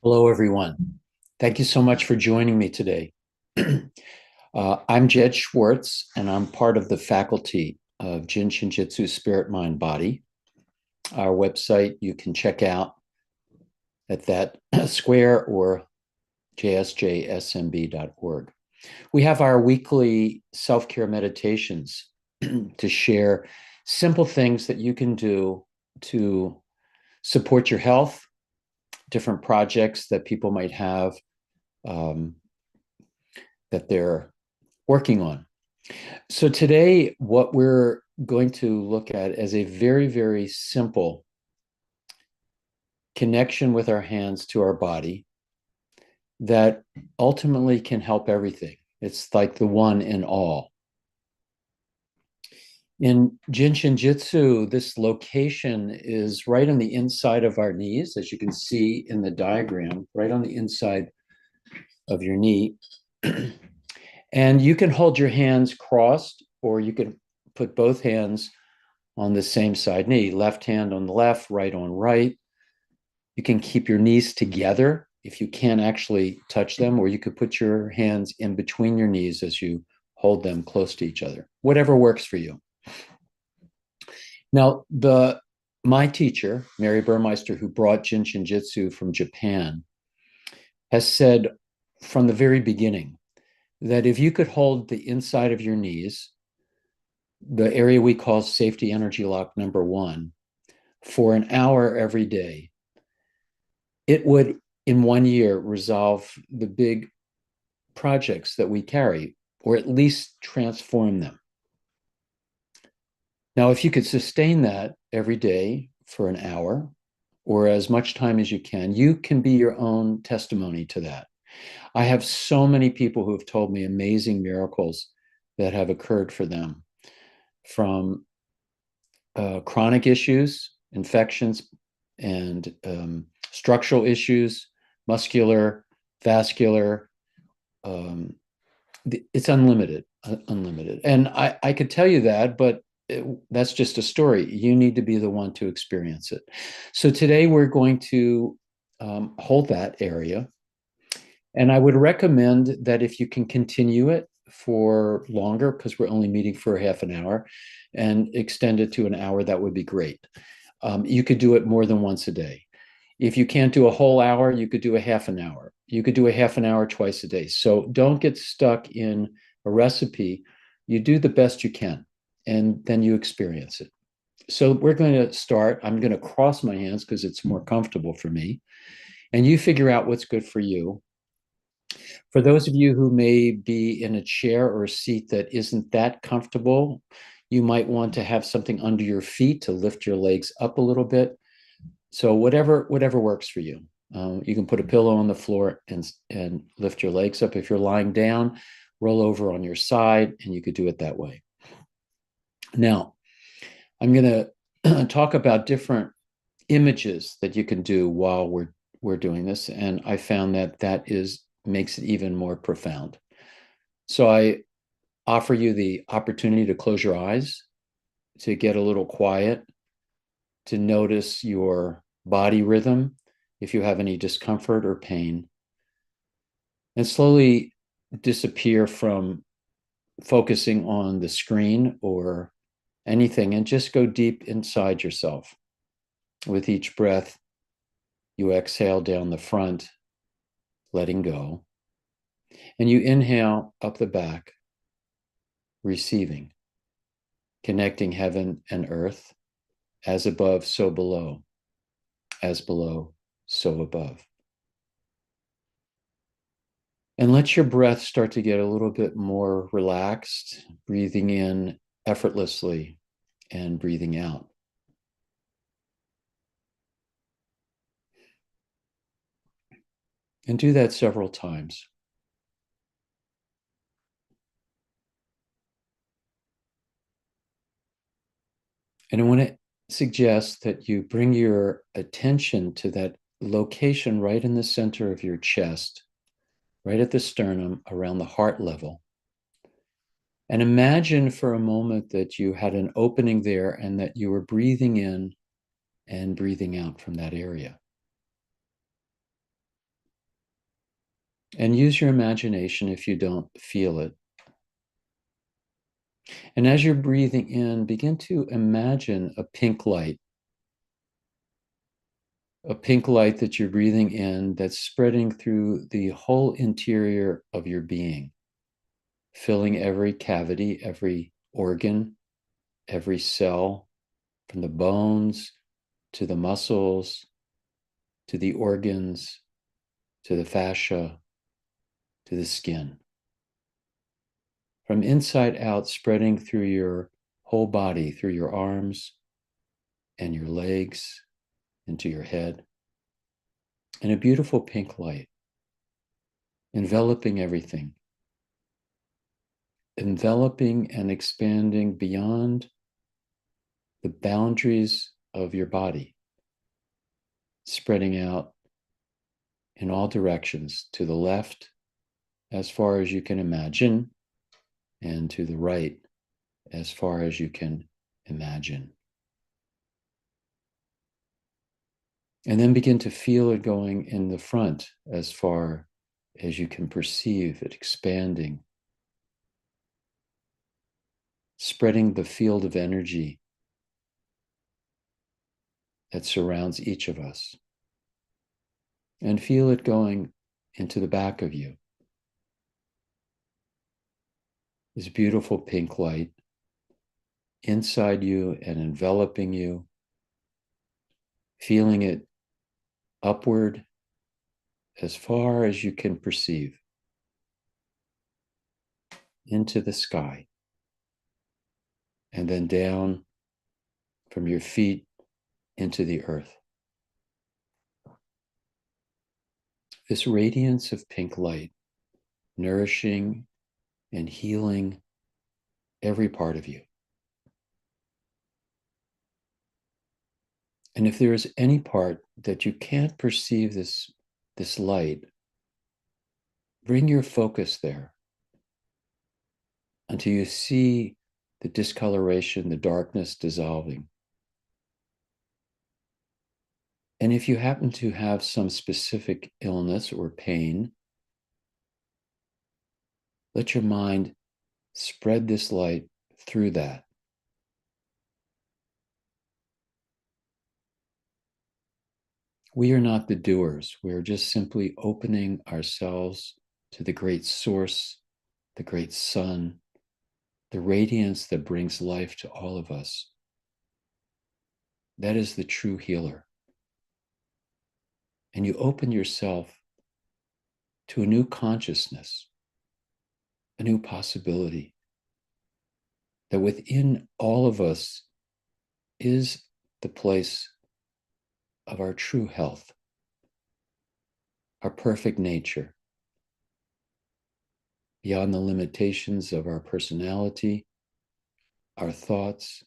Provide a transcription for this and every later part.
Hello, everyone. Thank you so much for joining me today. I'm Jed Schwartz, and I'm part of the faculty of Jin Shin Jyutsu Spirit, Mind, Body. Our website you can check out at that square or jsjsmb.org. We have our weekly self-care meditations to share simple things that you can do to support your health, different projects that people might have um, that they're working on. So today, what we're going to look at is a very, very simple connection with our hands to our body that ultimately can help everything. It's like the one in all. In Jin Shin Jyutsu, this location is right on the inside of our knees, as you can see in the diagram, right on the inside of your knee. And you can hold your hands crossed, or you can put both hands on the same side knee, left hand on the left, right on right. You can keep your knees together if you can't actually touch them, or you could put your hands in between your knees as you hold them close to each other, whatever works for you. Now, my teacher, Mary Burmeister, who brought Jin Shin Jyutsu from Japan, has said from the very beginning that if you could hold the inside of your knees, the area we call safety energy lock number one, for an hour every day, it would, in 1 year, resolve the big projects that we carry, or at least transform them. Now, if you could sustain that every day for an hour, or as much time as you can be your own testimony to that. I have so many people who have told me amazing miracles that have occurred for them, from chronic issues, infections, and structural issues, muscular, vascular. Um, it's unlimited. And I could tell you that, but that's just a story. You need to be the one to experience it. So today we're going to hold that area. And I would recommend that if you can continue it for longer, because we're only meeting for half an hour, and extend it to an hour, that would be great. You could do it more than once a day. If you can't do a whole hour, you could do a half an hour. You could do a half an hour twice a day. So don't get stuck in a recipe. You do the best you can, and then you experience it. So we're going to start. I'm going to cross my hands because it's more comfortable for me. And you figure out what's good for you. For those of you who may be in a chair or a seat that isn't that comfortable, you might want to have something under your feet to lift your legs up a little bit. So whatever works for you. You can put a pillow on the floor and lift your legs up. If you're lying down, roll over on your side, and you could do it that way. Now, I'm going to talk about different images that you can do while we're doing this, and I found that makes it even more profound. So I offer you the opportunity to close your eyes, to get a little quiet, to notice your body rhythm, if you have any discomfort or pain, and slowly disappear from focusing on the screen or anything, and just go deep inside yourself. With each breath, you exhale down the front, letting go, and you inhale up the back, receiving, connecting heaven and earth, as above, so below, as below, so above. And let your breath start to get a little bit more relaxed, breathing in effortlessly and breathing out. And do that several times. And I want to suggest that you bring your attention to that location right in the center of your chest, right at the sternum, around the heart level. And imagine for a moment that you had an opening there and that you were breathing in and breathing out from that area. And use your imagination if you don't feel it. And as you're breathing in, begin to imagine a pink light that you're breathing in that's spreading through the whole interior of your being, filling every cavity, every organ, every cell, from the bones to the muscles, to the organs, to the fascia, to the skin. From inside out, spreading through your whole body, through your arms and your legs, into your head, and a beautiful pink light enveloping everything, enveloping and expanding beyond the boundaries of your body, spreading out in all directions, to the left as far as you can imagine, and to the right as far as you can imagine. And then begin to feel it going in the front as far as you can perceive it expanding, spreading the field of energy that surrounds each of us. And feel it going into the back of you. This beautiful pink light inside you and enveloping you, feeling it upward as far as you can perceive into the sky, and then down from your feet into the earth. This radiance of pink light, nourishing and healing every part of you. And if there is any part that you can't perceive this light, bring your focus there until you see the discoloration, the darkness dissolving. And if you happen to have some specific illness or pain, let your mind spread this light through that. We are not the doers. We are just simply opening ourselves to the great source, the great sun, the radiance that brings life to all of us. That is the true healer. And you open yourself to a new consciousness, a new possibility, that within all of us is the place of our true health, our perfect nature, beyond the limitations of our personality, our thoughts,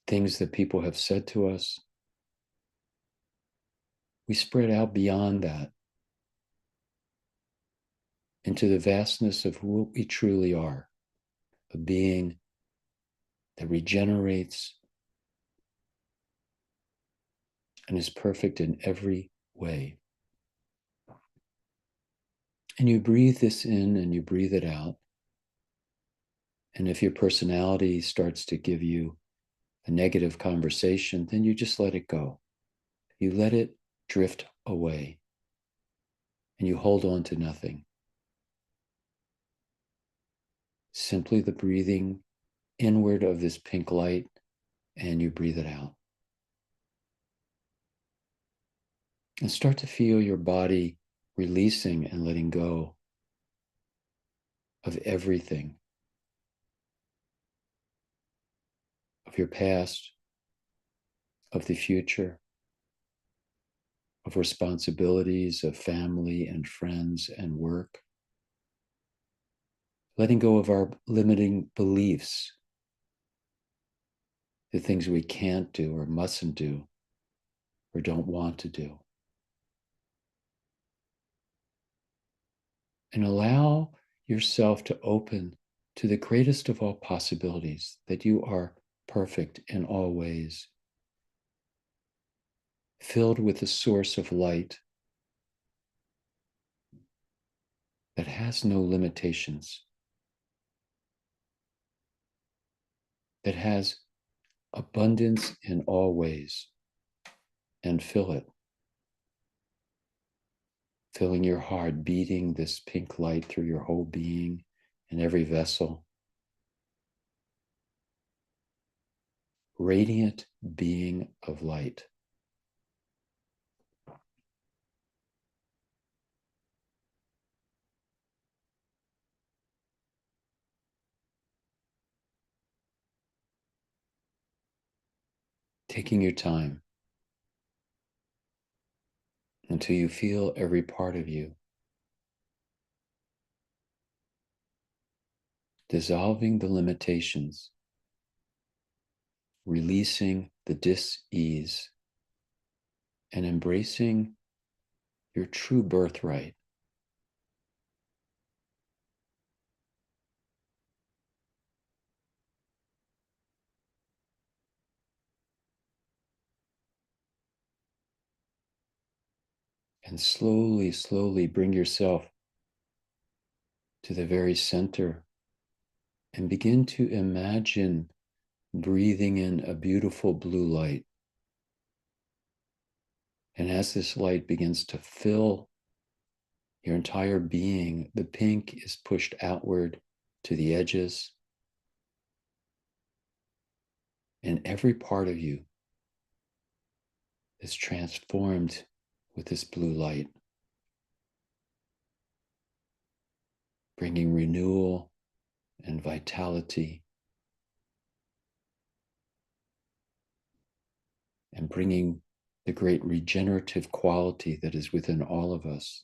things that people have said to us. We spread out beyond that into the vastness of who we truly are, a being that regenerates and is perfect in every way. And you breathe this in and you breathe it out. And if your personality starts to give you a negative conversation, then you just let it go. You let it drift away and you hold on to nothing. Simply the breathing inward of this pink light, and you breathe it out. And start to feel your body releasing and letting go of everything, of your past, of the future, of responsibilities, of family and friends and work. Letting go of our limiting beliefs, the things we can't do or mustn't do or don't want to do. And allow yourself to open to the greatest of all possibilities, that you are perfect in all ways, filled with the source of light, that has no limitations, that has abundance in all ways, and fill it, filling your heart, beating this pink light through your whole being and every vessel. Radiant being of light. Taking your time until you feel every part of you dissolving the limitations, releasing the dis-ease, and embracing your true birthright. And slowly, slowly bring yourself to the very center and begin to imagine breathing in a beautiful blue light. And as this light begins to fill your entire being, the pink is pushed outward to the edges, and every part of you is transformed with this blue light, bringing renewal and vitality, and bringing the great regenerative quality that is within all of us,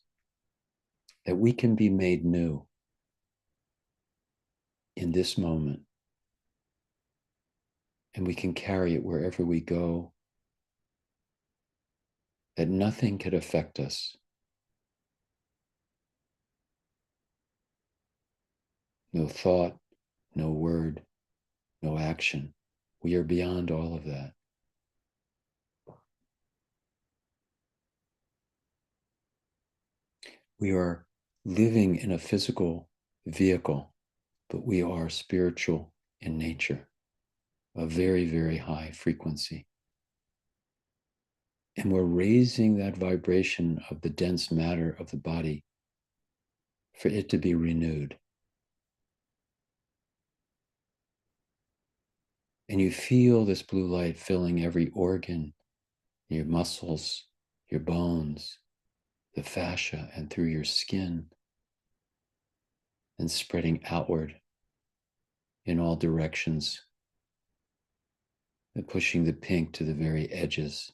that we can be made new in this moment, and we can carry it wherever we go, that nothing could affect us. No thought, no word, no action. We are beyond all of that. We are living in a physical vehicle, but we are spiritual in nature, a very, very high frequency. And we're raising that vibration of the dense matter of the body for it to be renewed. And you feel this blue light filling every organ, your muscles, your bones, the fascia, and through your skin, and spreading outward in all directions, and pushing the pink to the very edges.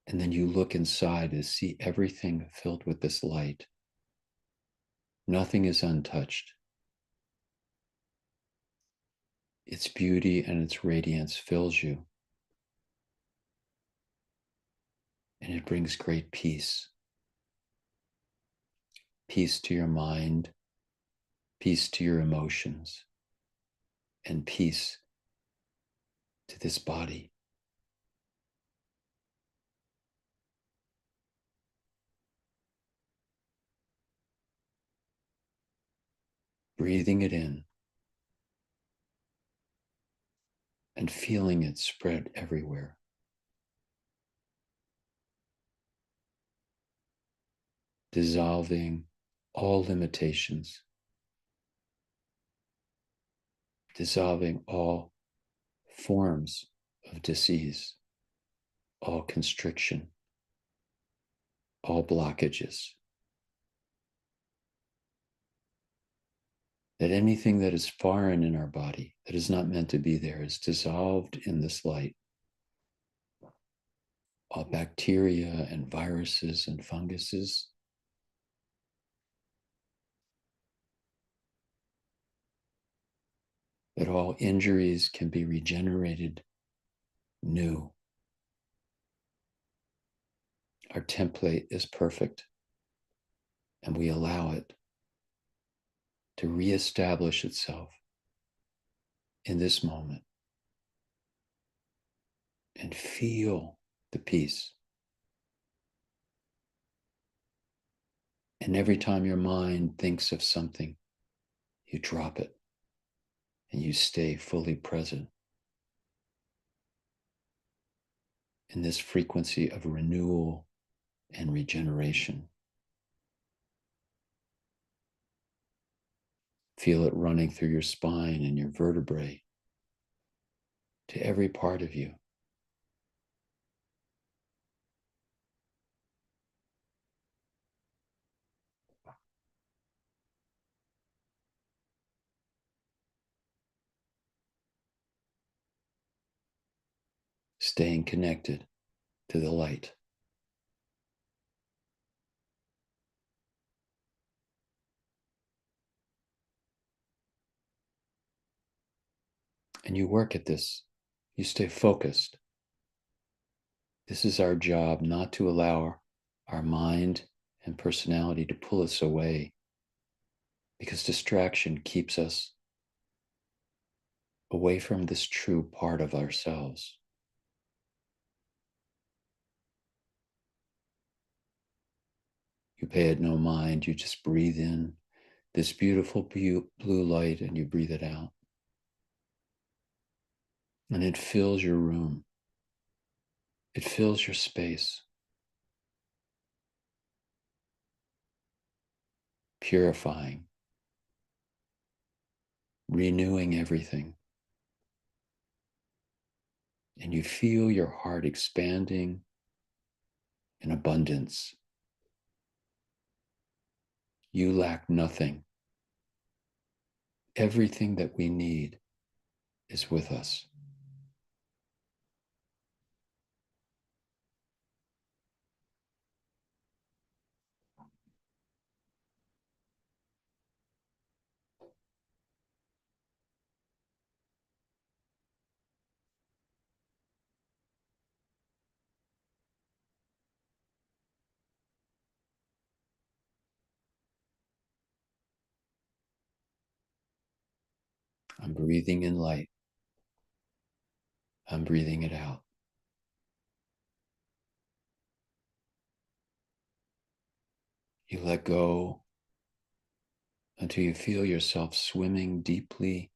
And then you look inside to see everything filled with this light. Nothing is untouched. Its beauty and its radiance fills you. And it brings great peace. Peace to your mind, peace to your emotions, and peace to this body. Breathing it in and feeling it spread everywhere. Dissolving all limitations, dissolving all forms of disease, all constriction, all blockages. That anything that is foreign in our body, that is not meant to be there, is dissolved in this light. All bacteria and viruses and funguses, that all injuries can be regenerated new. Our template is perfect, and we allow it to reestablish itself in this moment and feel the peace. And every time your mind thinks of something, you drop it and you stay fully present in this frequency of renewal and regeneration. Feel it running through your spine and your vertebrae to every part of you. Staying connected to the light. And you work at this. You stay focused. This is our job, not to allow our mind and personality to pull us away, because distraction keeps us away from this true part of ourselves. You pay it no mind. You just breathe in this beautiful blue light and you breathe it out. And it fills your room. It fills your space, purifying, renewing everything. And you feel your heart expanding in abundance. You lack nothing. Everything that we need is with us. I'm breathing in light. I'm breathing it out. You let go until you feel yourself swimming deeply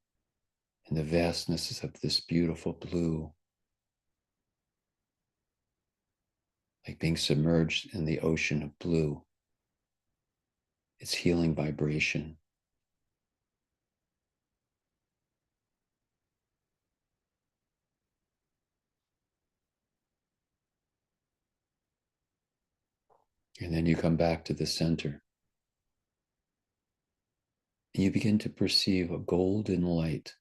in the vastness of this beautiful blue, like being submerged in the ocean of blue. It's healing vibration. And then you come back to the center. And you begin to perceive a golden light.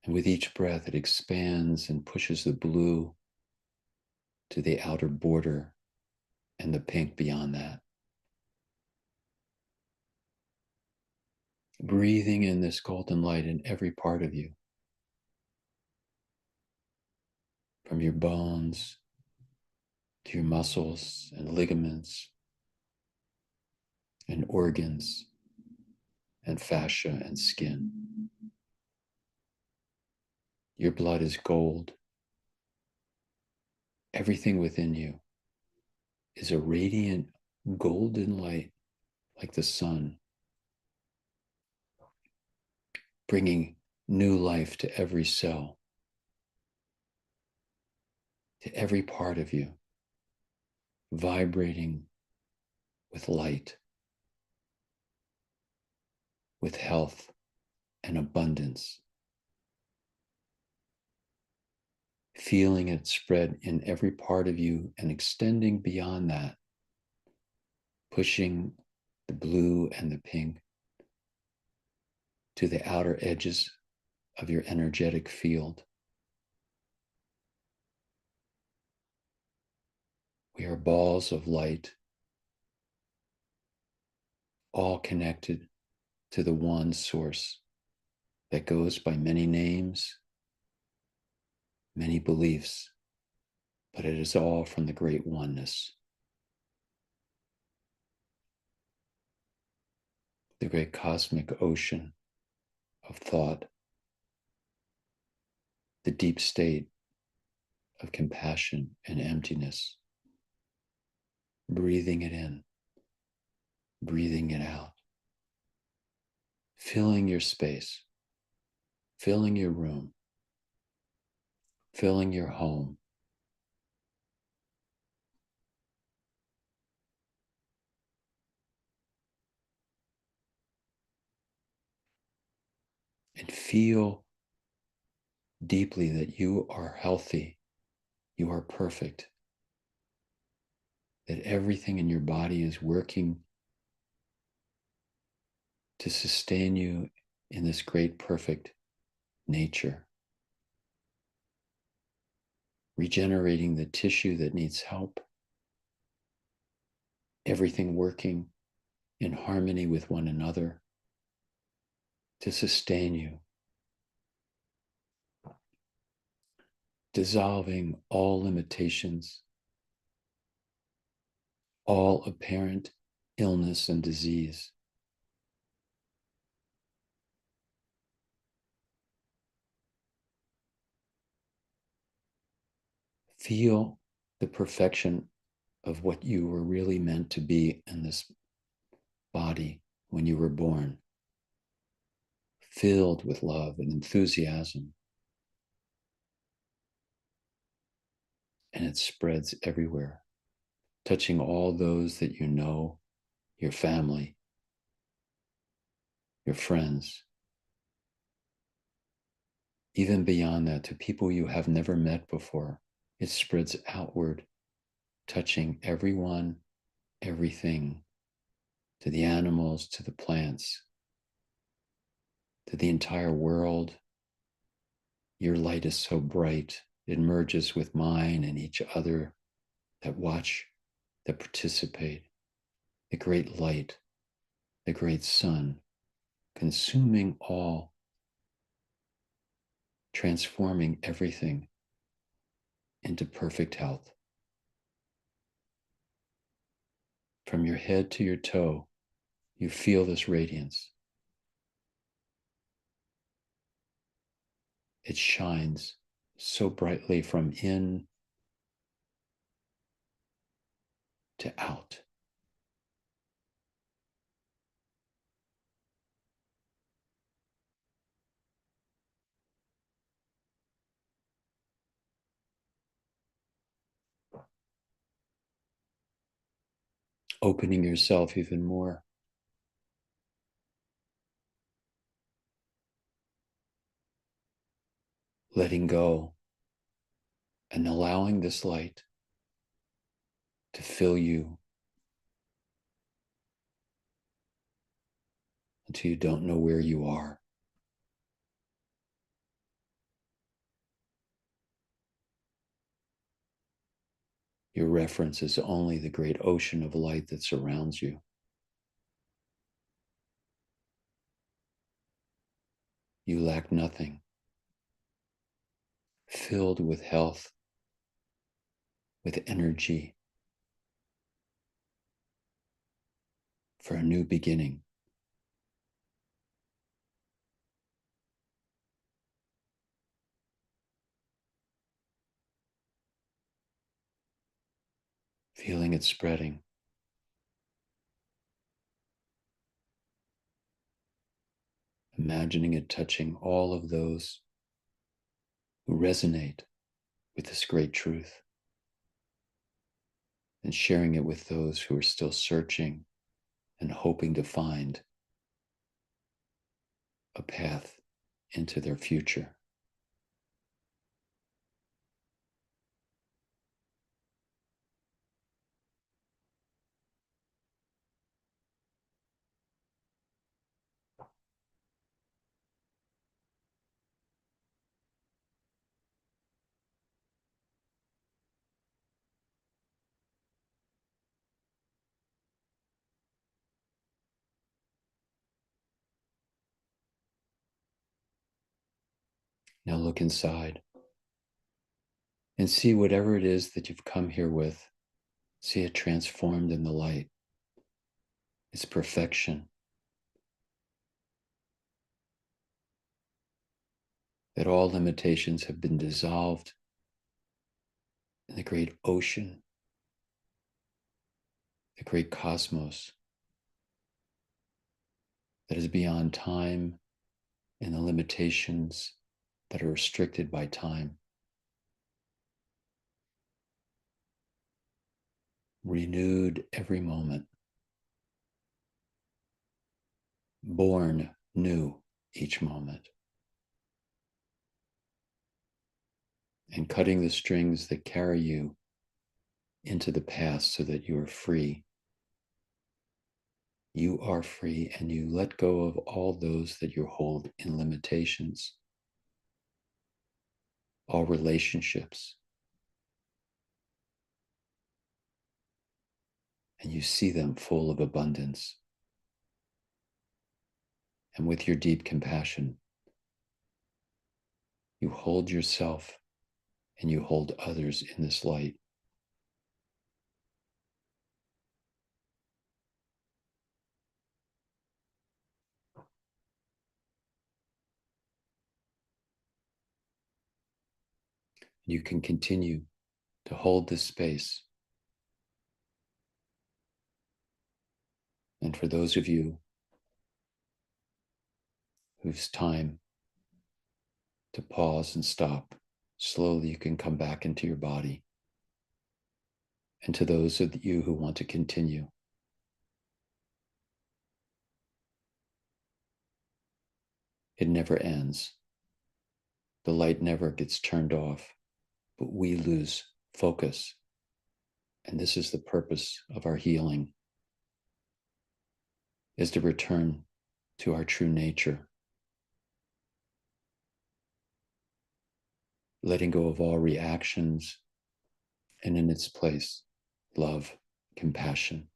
And with each breath, it expands and pushes the blue to the outer border and the pink beyond that. Breathing in this golden light in every part of you, from your bones to your muscles and ligaments and organs and fascia and skin. Your blood is gold. Everything within you is a radiant golden light, like the sun, bringing new life to every cell, to every part of you, vibrating with light, with health and abundance, feeling it spread in every part of you and extending beyond that, pushing the blue and the pink to the outer edges of your energetic field. We are balls of light, all connected to the one source that goes by many names, many beliefs, but it is all from the great oneness, the great cosmic ocean of thought, the deep state of compassion and emptiness. breathing it in, breathing it out, filling your space, filling your room, filling your home. And feel deeply that you are healthy, you are perfect, that everything in your body is working to sustain you in this great, perfect nature, regenerating the tissue that needs help, everything working in harmony with one another to sustain you, dissolving all limitations, all apparent illness and disease. Feel the perfection of what you were really meant to be in this body when you were born, filled with love and enthusiasm. And it spreads everywhere, touching all those that you know, your family, your friends, even beyond that to people you have never met before. It spreads outward, touching everyone, everything, to the animals, to the plants, to the entire world. Your light is so bright, it merges with mine and each other that watch, that participate. The great light, the great sun, consuming all, transforming everything into perfect health. From your head to your toe, you feel this radiance. It shines so brightly from in to out. Opening yourself even more. Letting go and allowing this light to fill you until you don't know where you are. Your reference is only the great ocean of light that surrounds you. You lack nothing, filled with health, with energy for a new beginning. Feeling it spreading. Imagining it touching all of those who resonate with this great truth, and sharing it with those who are still searching and hoping to find a path into their future. Now look inside and see whatever it is that you've come here with. See it transformed in the light. It's perfection. That all limitations have been dissolved in the great ocean a great cosmos that is beyond time and the limitations that are restricted by time. Renewed every moment, born new each moment, and cutting the strings that carry you into the past so that you are free. You are free, and you let go of all those that you hold in limitations, all relationships, and you see them full of abundance. And with your deep compassion, you hold yourself and you hold others in this light. You can continue to hold this space. And for those of you whose time to pause and stop, slowly you can come back into your body. And to those of you who want to continue, it never ends. The light never gets turned off, but we lose focus. And this is the purpose of our healing, is to return to our true nature, letting go of all reactions, and in its place, love, compassion,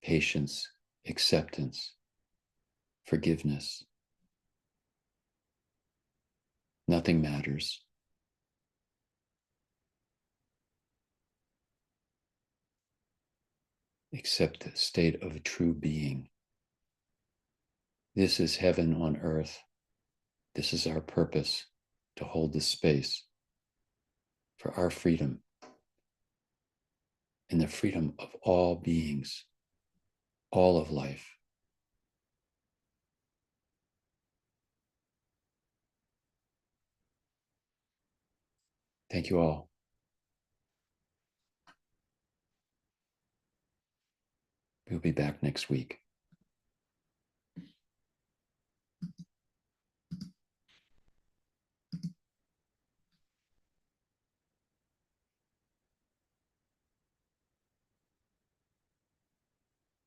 patience, acceptance, forgiveness. Nothing matters. Except the state of a true being. This is heaven on earth. This is our purpose, to hold this space for our freedom and the freedom of all beings, all of life. Thank you all. We'll be back next week.